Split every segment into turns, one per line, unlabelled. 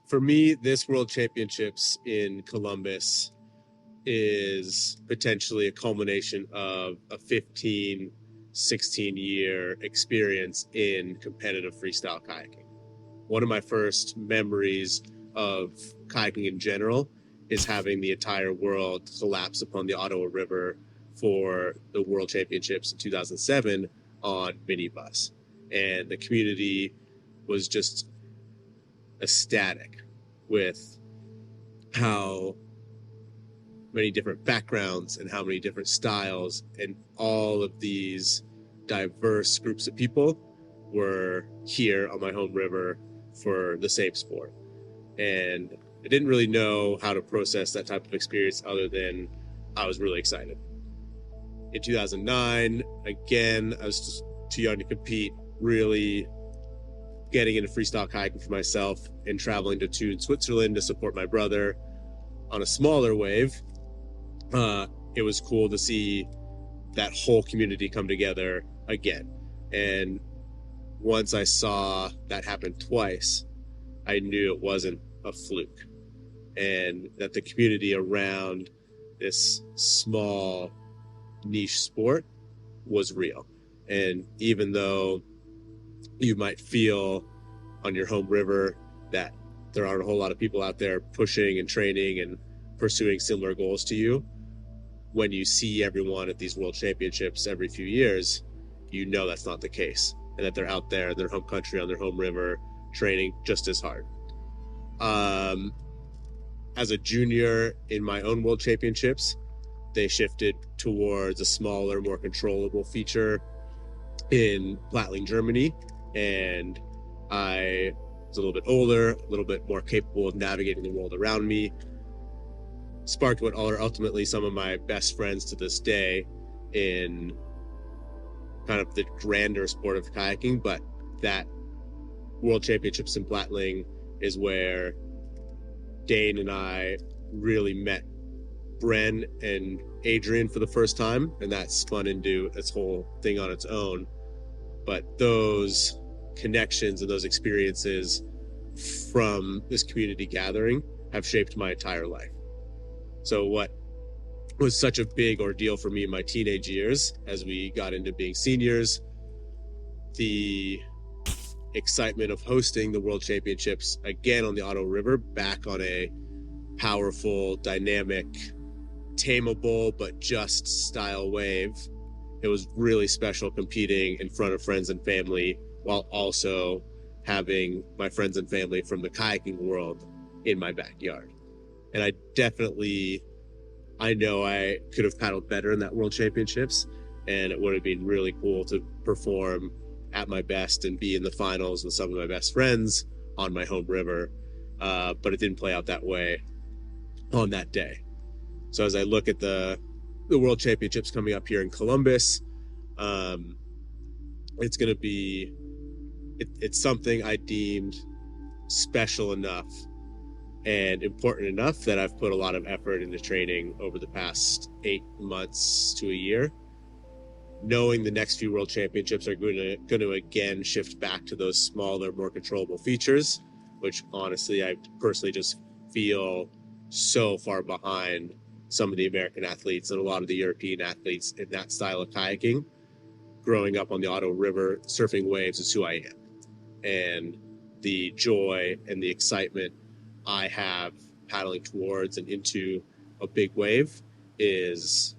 For me, this World Championships in Columbus is potentially a culmination of a 15, 16-year experience in competitive freestyle kayaking. One of my first memories of kayaking in general is having the entire world collapse upon the Ottawa River for the World Championships in 2007 on minibus. And the community was just ecstatic with how many different backgrounds and how many different styles and all of these diverse groups of people were here on my home river for the same sport. And I didn't really know how to process that type of experience other than I was really excited. In 2009, again, I was just too young to compete, really getting into freestyle kayaking for myself and traveling to Thun, Switzerland to support my brother on a smaller wave. It was cool to see that whole community come together again. And once I saw that happen twice, I knew it wasn't a fluke and that the community around this small niche sport was real. And even though you might feel on your home river that there aren't a whole lot of people out there pushing and training and pursuing similar goals to you, when you see everyone at these world championships every few years, you know that's not the case, and that they're out there in their home country on their home river training just as hard. As a junior in my own world championships, they shifted towards a smaller, more controllable feature in Plattling, Germany, and I was a little bit older, a little bit more capable of navigating the world around me. Sparked what are ultimately some of my best friends to this day in kind of the grander sport of kayaking. But that World Championships in Plattling is where Dane and I really met Bren and Adrian for the first time, and that spun into its whole thing on its own. But those connections and those experiences from this community gathering have shaped my entire life. So what was such a big ordeal for me in my teenage years as we got into being seniors, the excitement of hosting the World Championships again on the Ottawa River, back on a powerful, dynamic, tameable, but just style wave. It was really special competing in front of friends and family while also having my friends and family from the kayaking world in my backyard. And I know I could have paddled better in that World Championships, and it would have been really cool to perform at my best and be in the finals with some of my best friends on my home river. But it didn't play out that way on that day. So as I look at the World Championships coming up here in Columbus, it's going to be, it's something I deemed special enough and important enough that I've put a lot of effort into training over the past 8 months to a year, knowing the next few World Championships are going to again shift back to those smaller, more controllable features, which honestly, I personally just feel so far behind some of the American athletes and a lot of the European athletes in that style of kayaking. Growing up on the Ottawa River, surfing waves is who I am. And the joy and the excitement I have paddling towards and into a big wave is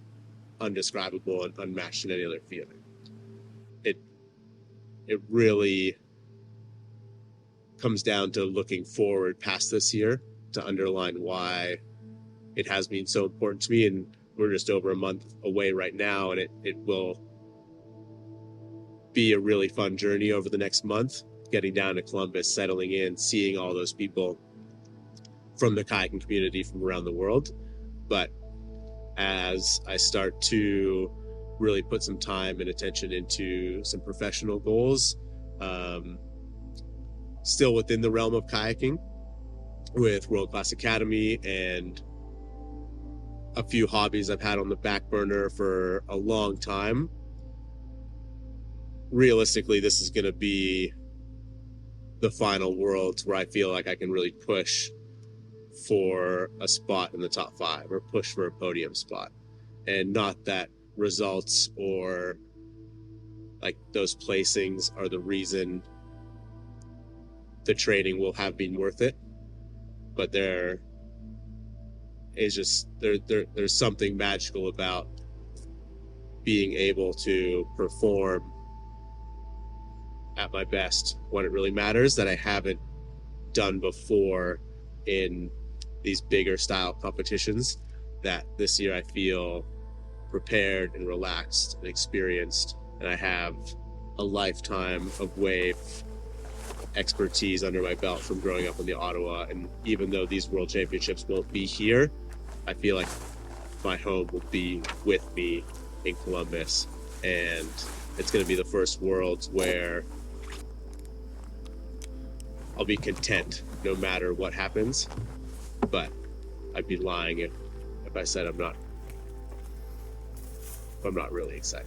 undescribable and unmatched in any other feeling. It really comes down to looking forward past this year to underline why it has been so important to me. And we're just over a month away right now, and it will be a really fun journey over the next month, getting down to Columbus, settling in, seeing all those people from the kayaking community from around the world. But as I start to really put some time and attention into some professional goals, still within the realm of kayaking with World Class Academy and a few hobbies I've had on the back burner for a long time, realistically, this is going to be the final worlds where I feel like I can really push for a spot in the top 5 or push for a podium spot, and not that results or like those placings are the reason the training will have been worth it, but there's something magical about being able to perform at my best when it really matters that I haven't done before in these bigger style competitions, that this year I feel prepared and relaxed and experienced, and I have a lifetime of wave expertise under my belt from growing up in the Ottawa. And even though these world championships won't be here, I feel like my home will be with me in Columbus, and it's going to be the first worlds where I'll be content no matter what happens. But I'd be lying if I said I'm not really excited.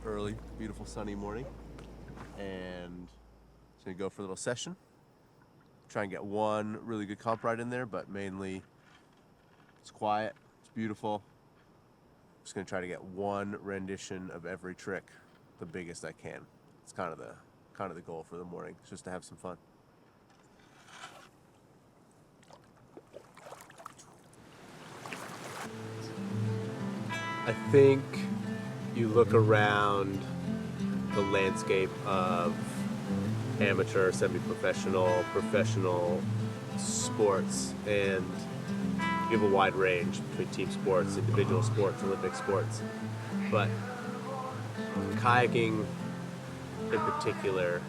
Early, beautiful sunny morning, and just gonna go for a little session. Try and get one really good comp ride in there, but mainly it's quiet, it's beautiful. Just gonna try to get one rendition of every trick, the biggest I can. It's kind of the goal for the morning. It's just to have some fun.
I think you look around the landscape of amateur, semi-professional, professional sports, and you have a wide range between team sports, individual sports, Olympic sports. But kayaking in particular,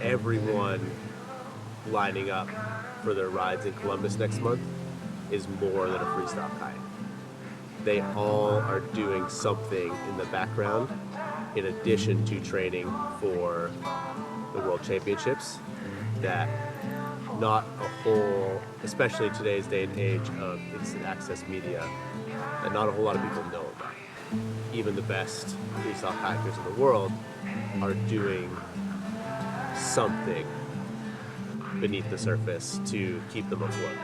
everyone lining up for their rides in Columbus next month is more than a freestyle kayak. They all are doing something in the background in addition to training for the World Championships that not a whole, especially in today's day and age of instant access media, that not a whole lot of people know about. Even the best freestyle kayakers in the world are doing something beneath the surface to keep them afloat.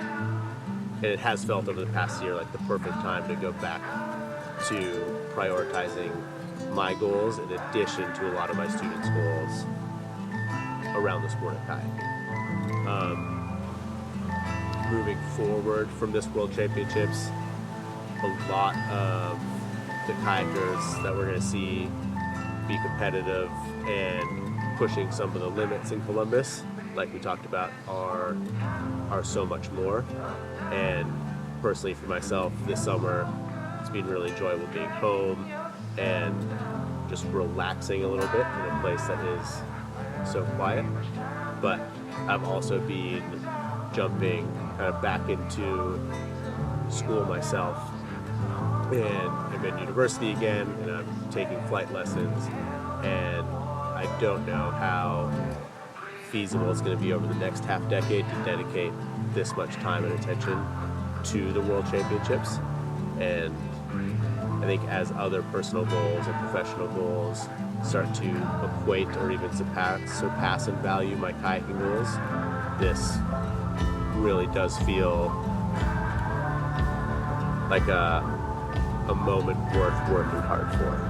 And it has felt over the past year like the perfect time to go back to prioritizing my goals in addition to a lot of my students' goals around the sport of kayaking. Moving forward from this World Championships, a lot of the kayakers that we're going to see be competitive and pushing some of the limits in Columbus, like we talked about, are so much more. And personally for myself, this summer, it's been really enjoyable being home and just relaxing a little bit in a place that is so quiet. But I've also been jumping kind of back into school myself, and I'm in university again, and I'm taking flight lessons, and I don't know how feasible it's going to be over the next half decade to dedicate this much time and attention to the World Championships. And I think as other personal goals and professional goals start to equate or even surpass in value my kayaking goals, this really does feel like a moment worth working hard for.